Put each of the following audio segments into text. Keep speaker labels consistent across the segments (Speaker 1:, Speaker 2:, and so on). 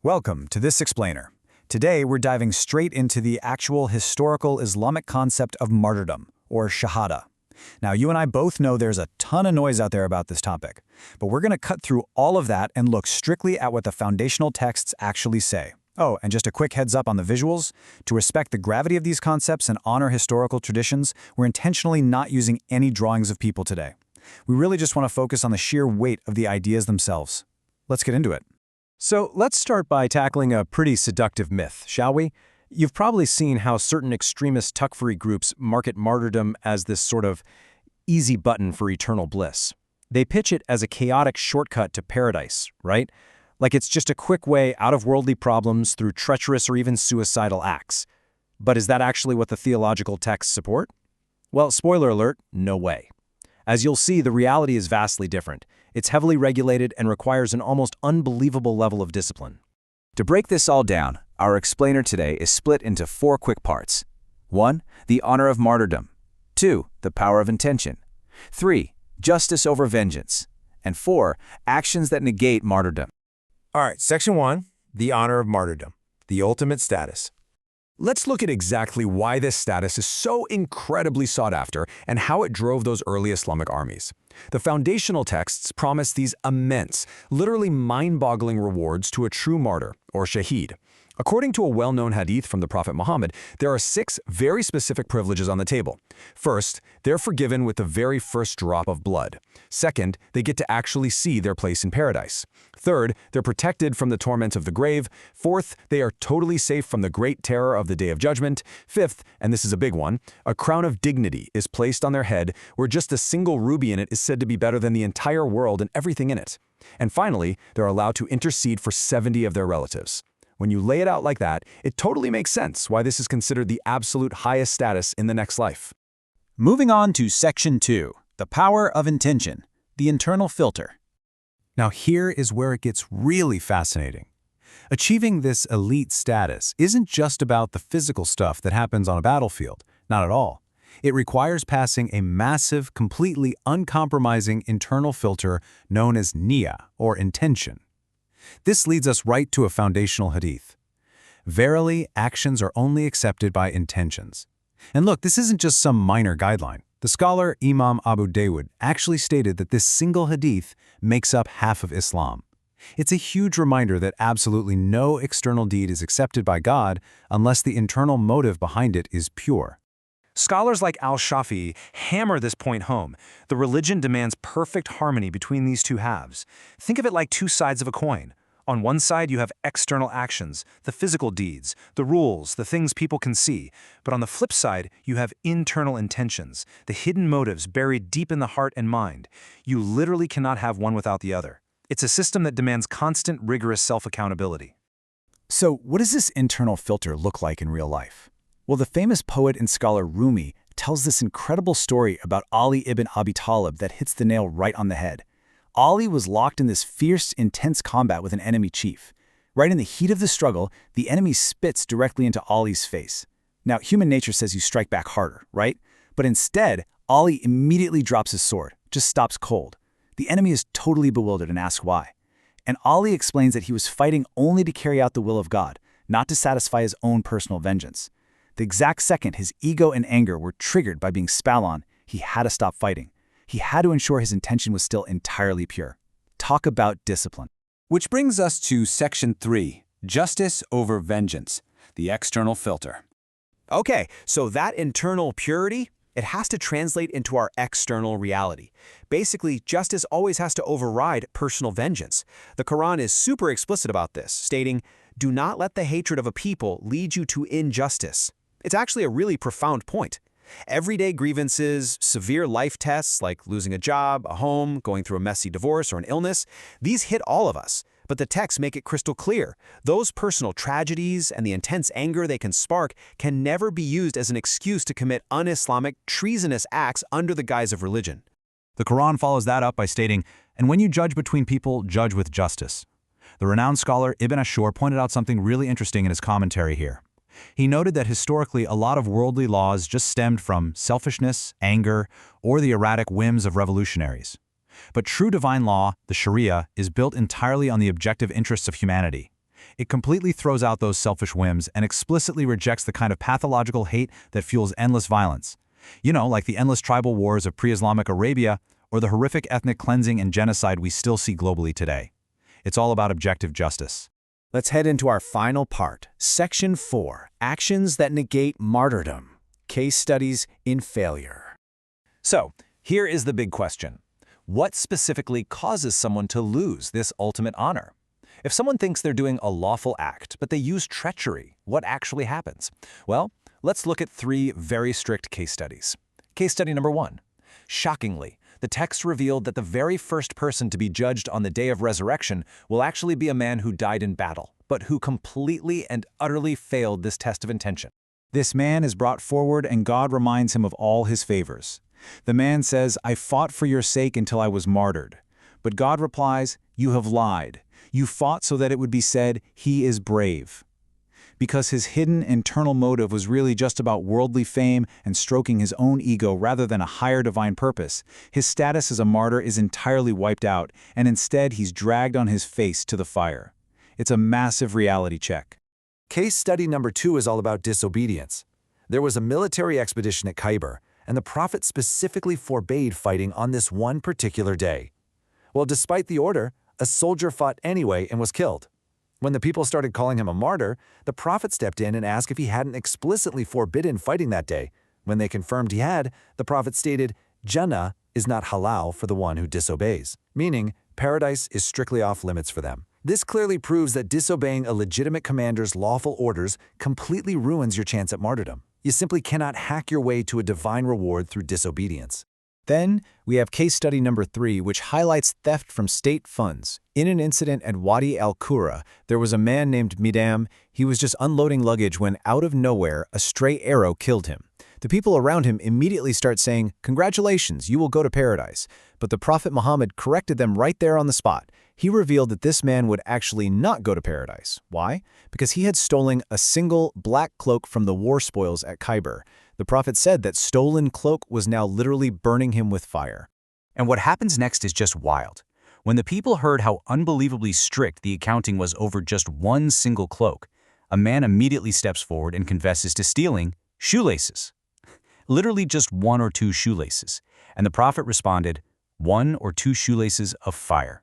Speaker 1: Welcome to this explainer. Today we're diving straight into the actual historical Islamic concept of martyrdom, or shahada. Now you and I both know there's a ton of noise out there about this topic, but we're going to cut through all of that and look strictly at what the foundational texts actually say. Oh, and just a quick heads up on the visuals. To respect the gravity of these concepts and honor historical traditions, we're intentionally not using any drawings of people today. We really just want to focus on the sheer weight of the ideas themselves. Let's get into it.
Speaker 2: So let's start by tackling a pretty seductive myth, shall we? You've probably seen how certain extremist tuck-free groups market martyrdom as this sort of easy button for eternal bliss. They pitch it as a chaotic shortcut to paradise, right? Like it's just a quick way out of worldly problems through treacherous or even suicidal acts. But is that actually what the theological texts support? Well, spoiler alert, no way. As you'll see, the reality is vastly different. It's heavily regulated and requires an almost unbelievable level of discipline.
Speaker 1: To break this all down, our explainer today is split into 4 quick parts. 1. The honor of martyrdom. 2. The power of intention. 3. Justice over vengeance. And 4. Actions that negate martyrdom.
Speaker 3: All right, Section 1, the honor of martyrdom, the ultimate status. Let's look at exactly why this status is so incredibly sought after and how it drove those early Islamic armies. The foundational texts promise these immense, literally mind-boggling rewards to a true martyr, or shaheed. According to a well-known hadith from the Prophet Muhammad, there are 6 very specific privileges on the table. First, they're forgiven with the very first drop of blood. Second, they get to actually see their place in paradise. Third, they're protected from the torments of the grave. Fourth, they are totally safe from the great terror of the Day of Judgment. Fifth, and this is a big one, a crown of dignity is placed on their head where just a single ruby in it is said to be better than the entire world and everything in it. And finally, they're allowed to intercede for 70 of their relatives. When you lay it out like that, it totally makes sense why this is considered the absolute highest status in the next life.
Speaker 1: Moving on to Section 2, the power of intention, the internal filter.
Speaker 4: Now here is where it gets really fascinating. Achieving this elite status isn't just about the physical stuff that happens on a battlefield, not at all. It requires passing a massive, completely uncompromising internal filter known as niyya, or intention. This leads us right to a foundational hadith. Verily, actions are only accepted by intentions. And look, this isn't just some minor guideline. The scholar Imam Abu Dawud actually stated that this single hadith makes up half of Islam. It's a huge reminder that absolutely no external deed is accepted by God unless the internal motive behind it is pure.
Speaker 2: Scholars like al-Shafi'i hammer this point home. The religion demands perfect harmony between these two halves. Think of it like 2 sides of a coin. On one side, you have external actions, the physical deeds, the rules, the things people can see. But on the flip side, you have internal intentions, the hidden motives buried deep in the heart and mind. You literally cannot have one without the other. It's a system that demands constant, rigorous self-accountability.
Speaker 1: So what does this internal filter look like in real life? Well, the famous poet and scholar Rumi tells this incredible story about Ali ibn Abi Talib that hits the nail right on the head. Ali was locked in this fierce, intense combat with an enemy chief. Right in the heat of the struggle, the enemy spits directly into Ali's face. Now, human nature says you strike back harder, right? But instead, Ali immediately drops his sword, just stops cold. The enemy is totally bewildered and asks why. And Ali explains that he was fighting only to carry out the will of God, not to satisfy his own personal vengeance. The exact second his ego and anger were triggered by being spat on, he had to stop fighting. He had to ensure his intention was still entirely pure. Talk about discipline.
Speaker 4: Which brings us to Section 3, justice over vengeance, the external filter.
Speaker 5: Okay, so that internal purity, it has to translate into our external reality. Basically, justice always has to override personal vengeance. The Quran is super explicit about this, stating, "Do not let the hatred of a people lead you to injustice." It's actually a really profound point. Everyday grievances, severe life tests like losing a job, a home, going through a messy divorce or an illness, these hit all of us. But the texts make it crystal clear. Those personal tragedies and the intense anger they can spark can never be used as an excuse to commit un-Islamic, treasonous acts under the guise of religion.
Speaker 4: The Quran follows that up by stating, "And when you judge between people, judge with justice." The renowned scholar Ibn Ashur pointed out something really interesting in his commentary here. He noted that historically a lot of worldly laws just stemmed from selfishness, anger, or the erratic whims of revolutionaries. But true divine law, the Sharia, is built entirely on the objective interests of humanity. It completely throws out those selfish whims and explicitly rejects the kind of pathological hate that fuels endless violence. You know, like the endless tribal wars of pre-Islamic Arabia or the horrific ethnic cleansing and genocide we still see globally today. It's all about objective justice.
Speaker 5: Let's head into our final part, Section 4, Actions that Negate Martyrdom, Case Studies in Failure.
Speaker 2: So, here is the big question. What specifically causes someone to lose this ultimate honor? If someone thinks they're doing a lawful act, but they use treachery, what actually happens? Well, let's look at 3 very strict case studies. Case study number 1. Shockingly, the text revealed that the very first person to be judged on the day of resurrection will actually be a man who died in battle, but who completely and utterly failed this test of intention.
Speaker 1: This man is brought forward and God reminds him of all his favors. The man says, "I fought for your sake until I was martyred." But God replies, "You have lied. You fought so that it would be said, 'He is brave.'" Because his hidden internal motive was really just about worldly fame and stroking his own ego rather than a higher divine purpose, his status as a martyr is entirely wiped out, and instead he's dragged on his face to the fire. It's a massive reality check.
Speaker 3: Case study number 2 is all about disobedience. There was a military expedition at Khyber, and the prophet specifically forbade fighting on this one particular day. Well, despite the order, a soldier fought anyway and was killed. When the people started calling him a martyr, the prophet stepped in and asked if he hadn't explicitly forbidden fighting that day. When they confirmed he had, the prophet stated, "Jannah is not halal for the one who disobeys," meaning paradise is strictly off limits for them. This clearly proves that disobeying a legitimate commander's lawful orders completely ruins your chance at martyrdom. You simply cannot hack your way to a divine reward through disobedience.
Speaker 5: Then, we have case study number 3, which highlights theft from state funds. In an incident at Wadi al-Qura, there was a man named Midam. He was just unloading luggage when, out of nowhere, a stray arrow killed him. The people around him immediately start saying, "Congratulations, you will go to paradise." But the Prophet Muhammad corrected them right there on the spot. He revealed that this man would actually not go to paradise. Why? Because he had stolen a single black cloak from the war spoils at Khyber. The Prophet said that stolen cloak was now literally burning him with fire.
Speaker 2: And what happens next is just wild. When the people heard how unbelievably strict the accounting was over just one single cloak, a man immediately steps forward and confesses to stealing shoelaces. Literally just 1 or 2 shoelaces. And the Prophet responded, 1 or 2 shoelaces of fire.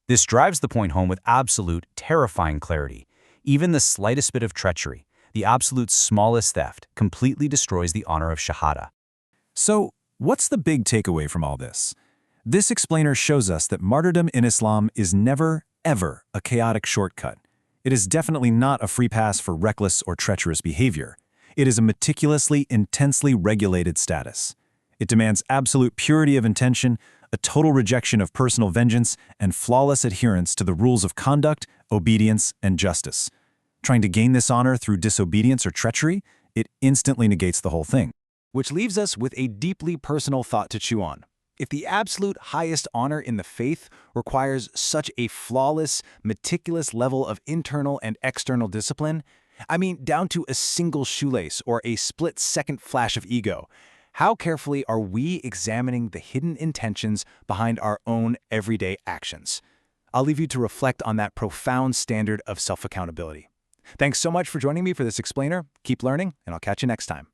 Speaker 2: This drives the point home with absolute, terrifying clarity. Even the slightest bit of treachery, the absolute smallest theft, completely destroys the honor of shahada.
Speaker 4: So, what's the big takeaway from all this? This explainer shows us that martyrdom in Islam is never, ever a chaotic shortcut. It is definitely not a free pass for reckless or treacherous behavior. It is a meticulously, intensely regulated status. It demands absolute purity of intention, a total rejection of personal vengeance, and flawless adherence to the rules of conduct, obedience, and justice. Trying to gain this honor through disobedience or treachery, it instantly negates the whole thing.
Speaker 1: Which leaves us with a deeply personal thought to chew on. If the absolute highest honor in the faith requires such a flawless, meticulous level of internal and external discipline, I mean down to a single shoelace or a split-second flash of ego, how carefully are we examining the hidden intentions behind our own everyday actions? I'll leave you to reflect on that profound standard of self-accountability. Thanks so much for joining me for this explainer. Keep learning, and I'll catch you next time.